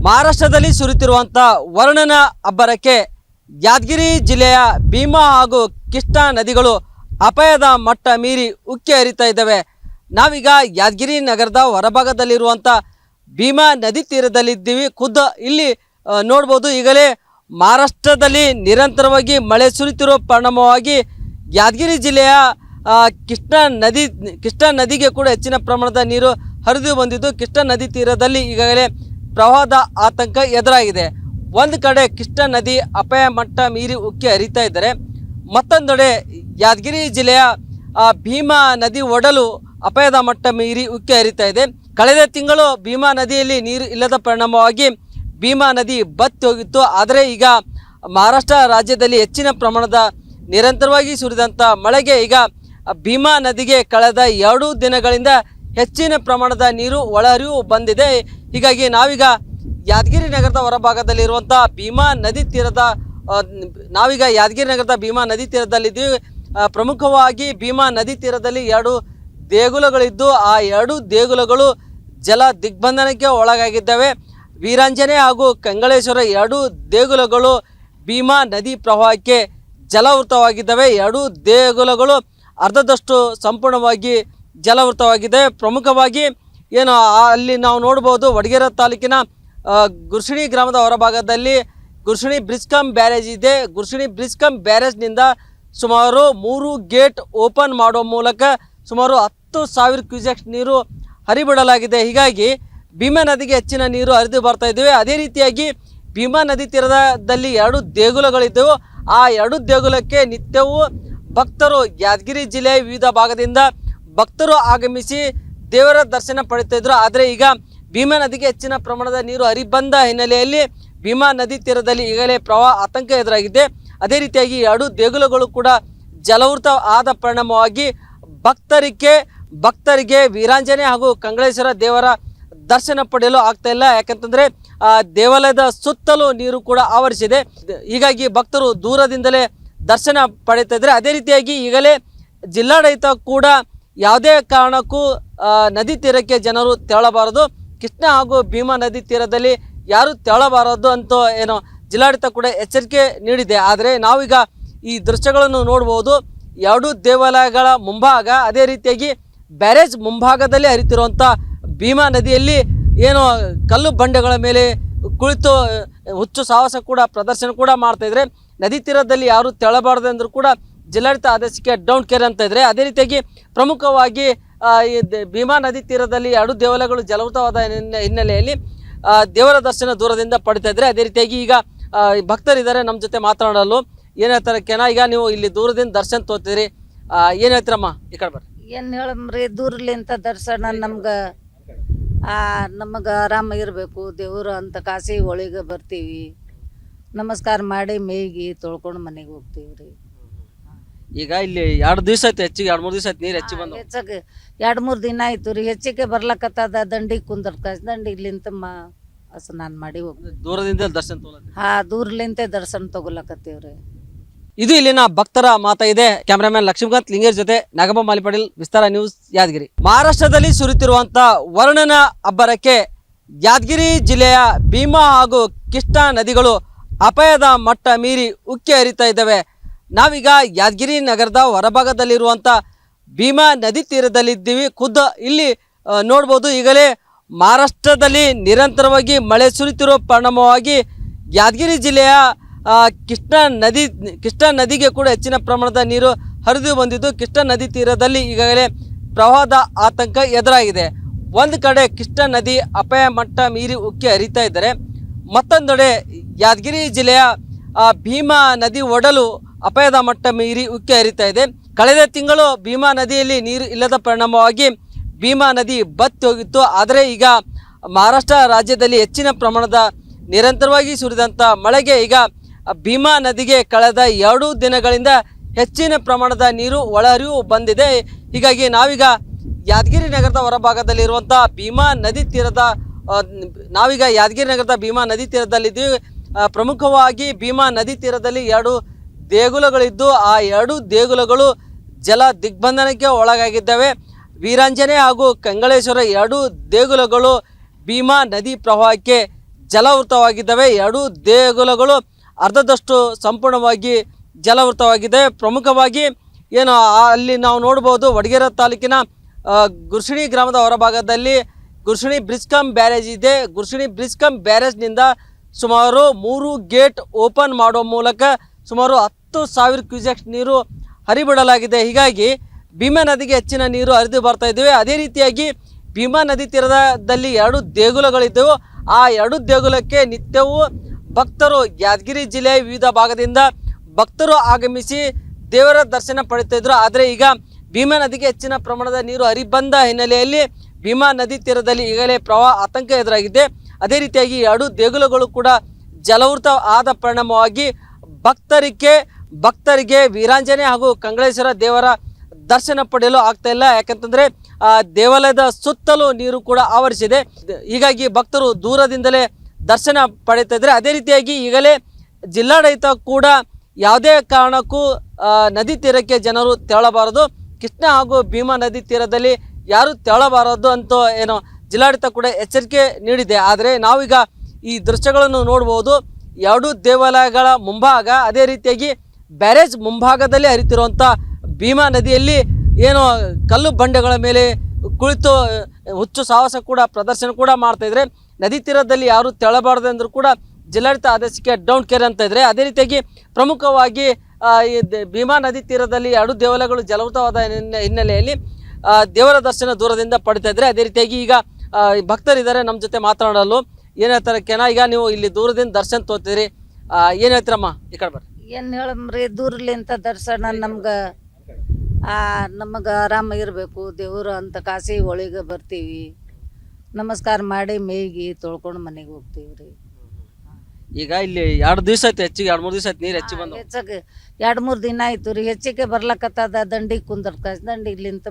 ಮಹಾರಾಷ್ಟ್ರದಲ್ಲಿ ಸುರಿಯುತ್ತಿರುವಂಥ ವರುಣನ ಅಬ್ಬರಕ್ಕೆ ಯಾದಗಿರಿ ಜಿಲ್ಲೆಯ ಭೀಮಾ ಹಾಗೂ ಕೃಷ್ಣಾ ನದಿಗಳು ಅಪಾಯದ ಮಟ್ಟ ಮೀರಿ ಉಕ್ಕಿ ಹರಿತಾ ಇದ್ದಾವೆ. ನಾವೀಗ ಯಾದಗಿರಿ ನಗರದ ಹೊರಭಾಗದಲ್ಲಿರುವಂಥ ಭೀಮಾ ನದಿ ತೀರದಲ್ಲಿದ್ದೀವಿ. ಖುದ್ದು ಇಲ್ಲಿ ನೋಡ್ಬೋದು, ಈಗಲೇ ಮಹಾರಾಷ್ಟ್ರದಲ್ಲಿ ನಿರಂತರವಾಗಿ ಮಳೆ ಸುರಿಯುತ್ತಿರುವ ಪರಿಣಾಮವಾಗಿ ಯಾದಗಿರಿ ಜಿಲ್ಲೆಯ ಕೃಷ್ಣಾ ನದಿಗೆ ಕೂಡ ಹೆಚ್ಚಿನ ಪ್ರಮಾಣದ ನೀರು ಹರಿದು ಬಂದಿದ್ದು ಕೃಷ್ಣಾ ನದಿ ತೀರದಲ್ಲಿ ಈಗಾಗಲೇ ಪ್ರವಾಹದ ಆತಂಕ ಎದುರಾಗಿದೆ. ಒಂದು ಕಡೆ ಕೃಷ್ಣಾ ನದಿ ಅಪಾಯ ಮಟ್ಟ ಮೀರಿ ಉಕ್ಕಿ ಹರಿತಾ ಇದ್ದರೆ, ಮತ್ತೊಂದೆಡೆ ಯಾದಗಿರಿ ಜಿಲ್ಲೆಯ ಭೀಮಾ ನದಿ ಒಡಲು ಅಪಾಯದ ಮಟ್ಟ ಮೀರಿ ಉಕ್ಕಿ ಹರಿತಾ ಇದೆ. ಕಳೆದ ತಿಂಗಳು ಭೀಮಾ ನದಿಯಲ್ಲಿ ನೀರು ಇಲ್ಲದ ಪರಿಣಾಮವಾಗಿ ಭೀಮಾ ನದಿ ಬತ್ತಿ ಹೋಗಿತ್ತು. ಆದರೆ ಈಗ ಮಹಾರಾಷ್ಟ್ರ ರಾಜ್ಯದಲ್ಲಿ ಹೆಚ್ಚಿನ ಪ್ರಮಾಣದ ನಿರಂತರವಾಗಿ ಸುರಿದಂಥ ಮಳೆಗೆ ಈಗ ಭೀಮಾ ನದಿಗೆ ಕಳೆದ 2 ದಿನಗಳಿಂದ ಹೆಚ್ಚಿನ ಪ್ರಮಾಣದ ನೀರು ಒಳಹರಿವು ಬಂದಿದೆ. ಹೀಗಾಗಿ ನಾವೀಗ ಯಾದಗಿರಿ ನಗರದ ಹೊರಭಾಗದಲ್ಲಿರುವಂಥ ಭೀಮಾ ನದಿ ತೀರದಲ್ಲಿದ್ದೀವಿ. ಪ್ರಮುಖವಾಗಿ ಭೀಮಾ ನದಿ ತೀರದಲ್ಲಿ 2 ದೇಗುಲಗಳಿದ್ದು ಆ 2 ದೇಗುಲಗಳು ಜಲ ದಿಗ್ಬಂಧನಕ್ಕೆ ಒಳಗಾಗಿದ್ದಾವೆ. ವೀರಾಂಜನೆ ಹಾಗೂ ಕಂಗಳೇಶ್ವರ 2 ದೇಗುಲಗಳು ಭೀಮಾ ನದಿ ಪ್ರವಾಹಕ್ಕೆ ಜಲಾವೃತವಾಗಿದ್ದಾವೆ. 2 ದೇಗುಲಗಳು ಅರ್ಧದಷ್ಟು ಸಂಪೂರ್ಣವಾಗಿ ಜಲಾವೃತವಾಗಿದೆ. ಪ್ರಮುಖವಾಗಿ ಏನು ಅಲ್ಲಿ ನಾವು ನೋಡ್ಬೋದು, ವಡಗೇರ ತಾಲೂಕಿನ ಗುರ್ಷಿಣಿ ಗ್ರಾಮದ ಹೊರಭಾಗದಲ್ಲಿ ಗುರ್ಷಿಣಿ ಬ್ರಿಡ್ಜ್ ಕಮ್ ಬ್ಯಾರೇಜ್ ಇದೆ. ಗುರ್ಷಿಣಿ ಬ್ರಿಡ್ಜ್ ಕಮ್ ಬ್ಯಾರೇಜ್ನಿಂದ ಸುಮಾರು 3 ಗೇಟ್ ಓಪನ್ ಮಾಡುವ ಮೂಲಕ ಸುಮಾರು 10,000 ಕ್ಯೂಸೆಕ್ಸ್ ನೀರು ಹರಿಬಿಡಲಾಗಿದೆ. ಹೀಗಾಗಿ ಭೀಮಾ ನದಿಗೆ ಹೆಚ್ಚಿನ ನೀರು ಹರಿದು ಬರ್ತಾ ಇದ್ದೇವೆ. ಅದೇ ರೀತಿಯಾಗಿ ಭೀಮಾ ನದಿ ತೀರದಲ್ಲಿ 2 ದೇಗುಲಗಳಿದ್ದವು. ಆ 2 ದೇಗುಲಕ್ಕೆ ನಿತ್ಯವೂ ಭಕ್ತರು, ಯಾದಗಿರಿ ಜಿಲ್ಲೆಯ ವಿವಿಧ ಭಾಗದಿಂದ ಭಕ್ತರು ಆಗಮಿಸಿ ದೇವರ ದರ್ಶನ ಪಡಿತಾ ಇದ್ರು. ಆದರೆ ಈಗ ಭೀಮಾ ನದಿಗೆ ಹೆಚ್ಚಿನ ಪ್ರಮಾಣದ ನೀರು ಹರಿಬಂದ ಹಿನ್ನೆಲೆಯಲ್ಲಿ ಭೀಮಾ ನದಿ ತೀರದಲ್ಲಿ ಈಗಲೇ ಪ್ರವಾಹ ಆತಂಕ ಎದುರಾಗಿದೆ. ಅದೇ ರೀತಿಯಾಗಿ 2 ದೇಗುಲಗಳು ಕೂಡ ಜಲಾವೃತ ಆದ ಪರಿಣಾಮವಾಗಿ ಭಕ್ತರಿಗೆ ವೀರಾಂಜನೆ ಹಾಗೂ ಕಂಗಳೇಶ್ವರ ದೇವರ ದರ್ಶನ ಪಡೆಯಲು ಆಗ್ತಾ ಇಲ್ಲ. ಯಾಕಂತಂದರೆ ದೇವಾಲಯದ ಸುತ್ತಲೂ ನೀರು ಕೂಡ ಆವರಿಸಿದೆ. ಹೀಗಾಗಿ ಭಕ್ತರು ದೂರದಿಂದಲೇ ದರ್ಶನ ಪಡೀತಾ ಇದ್ದಾರೆ. ಅದೇ ರೀತಿಯಾಗಿ ಈಗಲೇ ಜಿಲ್ಲಾಡಳಿತ ಕೂಡ ಯಾವುದೇ ಕಾರಣಕ್ಕೂ ನದಿ ತೀರಕ್ಕೆ ಜನರು ತೆರಳಬಾರದು, ಕೃಷ್ಣಾ ಹಾಗೂ ಭೀಮಾ ನದಿ ತೀರದಲ್ಲಿ ಯಾರು ತೆರಳಬಾರದು ಅಂತ ಏನೋ ಜಿಲ್ಲಾಡಳಿತ ಕೂಡ ಎಚ್ಚರಿಕೆ ನೀಡಿದೆ. ಆದರೆ ನಾವೀಗ ಈ ದೃಶ್ಯಗಳನ್ನು ನೋಡ್ಬೋದು, 2 ದೇವಾಲಯಗಳ ಮುಂಭಾಗ, ಅದೇ ರೀತಿಯಾಗಿ ಬ್ಯಾರೇಜ್ ಮುಂಭಾಗದಲ್ಲಿ ಹರಿತಿರುವಂಥ ಭೀಮಾ ನದಿಯಲ್ಲಿ ಏನು ಕಲ್ಲು ಬಂಡೆಗಳ ಮೇಲೆ ಕುಳಿತು ಹುಚ್ಚು ಸಾಹಸ ಕೂಡ ಪ್ರದರ್ಶನ ಕೂಡ ಮಾಡ್ತಾಯಿದ್ರೆ, ನದಿ ತೀರದಲ್ಲಿ ಯಾರು ತೆರಳಬಾರ್ದು ಅಂದರೂ ಕೂಡ ಜಿಲ್ಲಾಡಳಿತ ಆದೇಶಕ್ಕೆ ಡೌನ್ ಕೇರ್ ಅಂತ ಇದ್ದಾರೆ. ಅದೇ ರೀತಿಯಾಗಿ ಪ್ರಮುಖವಾಗಿ ಈ ಭೀಮಾ ನದಿ ತೀರದಲ್ಲಿ 2 ದೇವಾಲಯಗಳು ಜಲಾವೃತವಾದ ಹಿನ್ನೆಲೆಯಲ್ಲಿ ದೇವರ ದರ್ಶನ ದೂರದಿಂದ ಪಡಿತಾ ಇದ್ದಾರೆ. ಅದೇ ರೀತಿಯಾಗಿ ಈಗ ಭಕ್ತರಿದ್ದಾರೆ ನಮ್ಮ ಜೊತೆ ಮಾತನಾಡಲು. ಏನು ಹೇಳ್ತಾರೆ ಕೆನ, ಈಗ ನೀವು ಇಲ್ಲಿ ದೂರದಿಂದ ದರ್ಶನ ತೋತಿದ್ರಿ, ಏನು ಹೇಳ್ತೀರಮ್ಮ? ಈ ಕಡೆ ಬರ್ರಿ. ಏನು ಹೇಳಮ್ರಿ, ದೂರಲಿಂತ ದರ್ಶನ ನಮಗೆ ಆರಾಮ ಇರಬೇಕು. ದೇವರು ಅಂತ ಕಾಸಿ ಒಳಗೆ ಬರ್ತೀವಿ, ನಮಸ್ಕಾರ ಮಾಡಿ ಮೇಗಿ ತೊಳ್ಕೊಂಡು ಮನೆಗೆ ಹೋಗ್ತೀವಿ ರೀ. ಈಗ ಇಲ್ಲಿ 2 ದಿವಸ ಆಯ್ತು, ಹೆಚ್ಚಿಗೆ 2-3 ದಿವಸ ಆಯ್ತು ನೀರು ಹೆಚ್ಚಿಗೆ ಬಂದು. ಹೆಚ್ಚಿಗೆ 2-3 ದಿನ ಆಯ್ತು ರೀ. ಹೆಚ್ಚಿಗೆ ಬರ್ಲಕತ್ತದ ದಂಡಿಗೆ ದಂಡಿಗ್ಲಿಂತ ಸ್ನಾನ ಮಾಡಿ ಹೋಗ್ತೀವಿ. ದೂರದಿಂದ ದರ್ಶನ ತಗೊಳ್ತೀವಿ. ದೂರಲಿಂತೆ ದರ್ಶನ ತಗೊಳಕತ್ತೀವ್ರಿ. ಇದು ಇಲ್ಲಿನ ಭಕ್ತರ ಮಾತಾ ಇದೆ. ಕ್ಯಾಮ್ರಾಮನ್ ಲಕ್ಷ್ಮೀಕಾಂತ್ ಲಿಂಗೇಶ್ ಜೊತೆ ನಾಗಪ್ಪ ಮಾಲಿಪಾಟೀಲ್, ವಿಸ್ತಾರ ನ್ಯೂಸ್, ಯಾದಗಿರಿ. ಮಹಾರಾಷ್ಟ್ರದಲ್ಲಿ ಸುರಿಯುತ್ತಿರುವಂಥ ವರುಣನ ಅಬ್ಬರಕ್ಕೆ ಯಾದಗಿರಿ ಜಿಲ್ಲೆಯ ಭೀಮಾ ಹಾಗೂ ಕೃಷ್ಣಾ ನದಿಗಳು ಅಪಾಯದ ಮಟ್ಟ ಮೀರಿ ಉಕ್ಕಿ ಹರಿತಾ ಇದ್ದಾವೆ. ನಾವೀಗ ಯಾದಗಿರಿ ನಗರದ ಹೊರಭಾಗದಲ್ಲಿರುವಂಥ ಭೀಮಾ ನದಿ ತೀರದಲ್ಲಿದ್ದೀವಿ. ಖುದ್ದು ಇಲ್ಲಿ ನೋಡ್ಬೋದು, ಈಗಲೇ ಮಹಾರಾಷ್ಟ್ರದಲ್ಲಿ ನಿರಂತರವಾಗಿ ಮಳೆ ಸುರಿಯುತ್ತಿರುವ ಪರಿಣಾಮವಾಗಿ ಯಾದಗಿರಿ ಜಿಲ್ಲೆಯ ಕೃಷ್ಣಾ ನದಿಗೆ ಕೂಡ ಹೆಚ್ಚಿನ ಪ್ರಮಾಣದ ನೀರು ಹರಿದು ಬಂದಿದ್ದು ಕೃಷ್ಣಾ ನದಿ ತೀರದಲ್ಲಿ ಈಗಾಗಲೇ ಪ್ರವಾಹದ ಆತಂಕ ಎದುರಾಗಿದೆ. ಒಂದು ಕಡೆ ಕೃಷ್ಣಾ ನದಿ ಅಪಾಯ ಮಟ್ಟ ಮೀರಿ ಉಕ್ಕಿ ಹರಿತಾ ಇದ್ದರೆ, ಮತ್ತೊಂದೆಡೆ ಯಾದಗಿರಿ ಜಿಲ್ಲೆಯ ಭೀಮಾ ನದಿ ಒಡಲು ಅಪಾಯದ ಮಟ್ಟ ಮೀರಿ ಉಕ್ಕಿ ಹರಿತಾ ಇದೆ. ಕಳೆದ ತಿಂಗಳು ಭೀಮಾ ನದಿಯಲ್ಲಿ ನೀರು ಇಲ್ಲದ ಪರಿಣಾಮವಾಗಿ ಭೀಮಾ ನದಿ ಬತ್ತಿ ಹೋಗಿತ್ತು. ಆದರೆ ಈಗ ಮಹಾರಾಷ್ಟ್ರ ರಾಜ್ಯದಲ್ಲಿ ಹೆಚ್ಚಿನ ಪ್ರಮಾಣದ ನಿರಂತರವಾಗಿ ಸುರಿದಂಥ ಮಳೆಗೆ ಈಗ ಭೀಮಾ ನದಿಗೆ ಕಳೆದ 2 ದಿನಗಳಿಂದ ಹೆಚ್ಚಿನ ಪ್ರಮಾಣದ ನೀರು ಒಳಹರಿವು ಬಂದಿದೆ. ಹೀಗಾಗಿ ನಾವೀಗ ಯಾದಗಿರಿ ನಗರದ ಹೊರಭಾಗದಲ್ಲಿರುವಂಥ ಭೀಮಾ ನದಿ ತೀರದಲ್ಲಿದ್ದೀವಿ. ಪ್ರಮುಖವಾಗಿ ಭೀಮಾ ನದಿ ತೀರದಲ್ಲಿ 2 ದೇಗುಲಗಳಿದ್ದು ಆ 2 ದೇಗುಲಗಳು ಜಲ ದಿಗ್ಬಂಧನಕ್ಕೆ ಒಳಗಾಗಿದ್ದಾವೆ. ವೀರಾಂಜನೆ ಹಾಗೂ ಕಂಗಳೇಶ್ವರ 2 ದೇಗುಲಗಳು ಭೀಮಾ ನದಿ ಪ್ರವಾಹಕ್ಕೆ ಜಲಾವೃತವಾಗಿದ್ದಾವೆ. ಎರಡೂ ದೇಗುಲಗಳು ಅರ್ಧದಷ್ಟು ಸಂಪೂರ್ಣವಾಗಿ ಜಲಾವೃತವಾಗಿದ್ದಾವೆ. ಪ್ರಮುಖವಾಗಿ ಏನು ಅಲ್ಲಿ ನಾವು ನೋಡ್ಬೋದು, ವಡಗೇರ ತಾಲೂಕಿನ ಗುರ್ಸಿಣಿ ಗ್ರಾಮದ ಹೊರಭಾಗದಲ್ಲಿ ಗುರ್ಸಿಣಿ ಬ್ರಿಡ್ಜ್ ಕಮ್ ಬ್ಯಾರೇಜ್ ಇದೆ. ಗುರ್ಸಿಣಿ ಬ್ರಿಡ್ಜ್ ಕಮ್ ಬ್ಯಾರೇಜ್ನಿಂದ ಸುಮಾರು 3 ಗೇಟ್ ಓಪನ್ ಮಾಡುವ ಮೂಲಕ ಸುಮಾರು 10,000 ಕ್ಯೂಸೆಕ್ಸ್ ನೀರು ಹರಿಬಿಡಲಾಗಿದೆ. ಹೀಗಾಗಿ ಭೀಮಾ ನದಿಗೆ ಹೆಚ್ಚಿನ ನೀರು ಹರಿದು ಬರ್ತಾ ಇದ್ದೇವೆ. ಅದೇ ರೀತಿಯಾಗಿ ಭೀಮಾ ನದಿ ತೀರದಲ್ಲಿ 2 ದೇಗುಲಗಳಿದ್ದವು. ಆ 2 ದೇಗುಲಕ್ಕೆ ನಿತ್ಯವೂ ಭಕ್ತರು, ಯಾದಗಿರಿ ಜಿಲ್ಲೆಯ ವಿವಿಧ ಭಾಗದಿಂದ ಭಕ್ತರು ಆಗಮಿಸಿ ದೇವರ ದರ್ಶನ ಪಡಿತಾ ಇದ್ರು. ಆದರೆ ಈಗ ಭೀಮಾ ನದಿಗೆ ಹೆಚ್ಚಿನ ಪ್ರಮಾಣದ ನೀರು ಹರಿಬಂದ ಹಿನ್ನೆಲೆಯಲ್ಲಿ ಭೀಮಾ ನದಿ ತೀರದಲ್ಲಿ ಈಗಲೇ ಪ್ರವಾಹ ಆತಂಕ ಎದುರಾಗಿದೆ. ಅದೇ ರೀತಿಯಾಗಿ 2 ದೇಗುಲಗಳು ಕೂಡ ಜಲಾವೃತ ಆದ ಪರಿಣಾಮವಾಗಿ ಭಕ್ತರಿಗೆ ವೀರಾಂಜನೇಯ ಹಾಗೂ ಕಂಗಳೇಶ್ವರ ದೇವರ ದರ್ಶನ ಪಡೆಯಲು ಆಗ್ತಾ ಇಲ್ಲ. ಯಾಕಂತಂದರೆ ದೇವಾಲಯದ ಸುತ್ತಲೂ ನೀರು ಕೂಡ ಆವರಿಸಿದೆ. ಹೀಗಾಗಿ ಭಕ್ತರು ದೂರದಿಂದಲೇ ದರ್ಶನ ಪಡೀತಾ ಇದ್ದಾರೆ. ಅದೇ ರೀತಿಯಾಗಿ ಈಗಲೇ ಜಿಲ್ಲಾಡಳಿತ ಕೂಡ ಯಾವುದೇ ಕಾರಣಕ್ಕೂ ನದಿ ತೀರಕ್ಕೆ ಜನರು ತೆರಳಬಾರದು, ಕೃಷ್ಣ ಹಾಗೂ ಭೀಮಾ ನದಿ ತೀರದಲ್ಲಿ ಯಾರು ತೆರಳಬಾರದು ಅಂತ ಏನೋ ಜಿಲ್ಲಾಡಳಿತ ಕೂಡ ಎಚ್ಚರಿಕೆ ನೀಡಿದೆ. ಆದರೆ ನಾವೀಗ ಈ ದೃಶ್ಯಗಳನ್ನು ನೋಡ್ಬೋದು. 2 ದೇವಾಲಯಗಳ ಮುಂಭಾಗ, ಅದೇ ರೀತಿಯಾಗಿ ಬ್ಯಾರೇಜ್ ಮುಂಭಾಗದಲ್ಲಿ ಹರಿತಿರುವಂಥ ಭೀಮಾ ನದಿಯಲ್ಲಿ ಏನು ಕಲ್ಲು ಬಂಡೆಗಳ ಮೇಲೆ ಕುಳಿತು ಹುಚ್ಚು ಸಾಹಸ ಕೂಡ ಪ್ರದರ್ಶನ ಕೂಡ ಮಾಡ್ತಾಯಿದ್ರೆ. ನದಿ ತೀರದಲ್ಲಿ ಯಾರು ತೆರಳಬಾರ್ದು ಅಂದರೂ ಕೂಡ ಜಿಲ್ಲಾಡಳಿತ ಆದೇಶಕ್ಕೆ ಡೌನ್ ಕೇರ್ ಅಂತ ಇದ್ದಾರೆ. ಅದೇ ರೀತಿಯಾಗಿ ಪ್ರಮುಖವಾಗಿ ಈ ಭೀಮಾ ನದಿ ತೀರದಲ್ಲಿ 2 ದೇವಾಲಯಗಳು ಜಲಾವೃತವಾದ ಹಿನ್ನೆಲೆಯಲ್ಲಿ ದೇವರ ದರ್ಶನ ದೂರದಿಂದ ಪಡಿತಾ ಇದ್ದಾರೆ. ಅದೇ ರೀತಿಯಾಗಿ ಈಗ ಭಕ್ತರಿದ್ದಾರೆ ನಮ್ಮ ಜೊತೆ ಮಾತನಾಡಲು. ಏನು ಹೇಳ್ತಾರೆ ಕೆನ, ಈಗ ನೀವು ಇಲ್ಲಿ ದೂರದಿಂದ ದರ್ಶನ ತೋತಿದ್ರಿ, ಏನು ಹೇಳ್ತೀರಮ್ಮ? ಈ ಕಡೆ ಬರ್ರಿ. ಏನು ಹೇಳಮ್ರಿ, ದೂರಲಿಂತ ದರ್ಶನ ನಮಗೆ ಆರಾಮ ಇರಬೇಕು. ದೇವರು ಅಂತ ಕಾಸಿ ಒಳಗೆ ಬರ್ತೀವಿ, ನಮಸ್ಕಾರ ಮಾಡಿ ಮೇಗಿ ತೊಳ್ಕೊಂಡು ಮನೆಗೆ ಹೋಗ್ತೀವಿ ರೀ. ಈಗ ಇಲ್ಲಿ 2 ದಿವಸ ಆಯ್ತು, ಹೆಚ್ಚಿಗೆ 2-3 ದಿವಸ ಆಯ್ತು ನೀರು ಹೆಚ್ಚಿಗೆ ಬಂದು. ಹೆಚ್ಚಿಗೆ 2-3 ದಿನ ಆಯ್ತು ರೀ. ಹೆಚ್ಚಿಗೆ ಬರ್ಲಕತ್ತದ. ದಂಡಿಗೆ ದಂಡಿಗ್ಲಿಂತ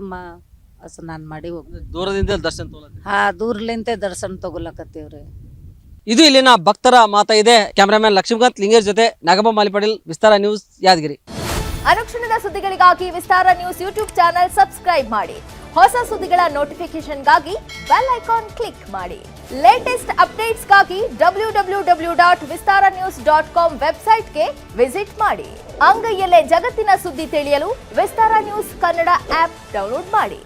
ಸ್ನಾನ ಮಾಡಿ ಹೋಗ್ತೀವಿ. ದೂರದಿಂದ ದರ್ಶನ ತಗೊಳ್ಳೋದು. ದೂರಲಿಂತೆ ದರ್ಶನ ತಗೊಳಕತ್ತೀವ್ರಿ. ಇದು ಇಲ್ಲಿನ ಭಕ್ತರ ಮಾತಾಗಿದೆ. ಕ್ಯಾಮ್ರಾಮನ್ ಲಕ್ಷ್ಮೀಕಾಂತ್ ಲಿಂಗೇಶ್ ಜೊತೆ ನಾಗಪ್ಪ ಮಾಲಿಪಾಟೀಲ್, ವಿಸ್ತಾರ ನ್ಯೂಸ್, ಯಾದಗಿರಿ. ಅನುಕ್ಷಣದ ಸುದ್ದಿಗಳಿಗಾಗಿ ವಿಸ್ತಾರ ನ್ಯೂಸ್ ಯೂಟ್ಯೂಬ್ ಚಾನೆಲ್ ಸಬ್ಸ್ಕ್ರೈಬ್ ಮಾಡಿ. ಹೊಸ ಸುದ್ದಿಗಳ ನೋಟಿಫಿಕೇಶನ್ಗಾಗಿ ಬೆಲ್ ಐಕಾನ್ ಕ್ಲಿಕ್ ಮಾಡಿ. ಲೇಟೆಸ್ಟ್ ಅಪ್ಡೇಟ್ಸ್ಗಾಗಿ www.vistaranews.com ವೆಬ್ಸೈಟ್ಗೆ ವಿಸಿಟ್ ಮಾಡಿ. ಅಂಗೈಯಲ್ಲೇ ಜಗತ್ತಿನ ಸುದ್ದಿ ತಿಳಿಯಲು ವಿಸ್ತಾರ ನ್ಯೂಸ್ ಕನ್ನಡ ಆಪ್ ಡೌನ್ಲೋಡ್ ಮಾಡಿ.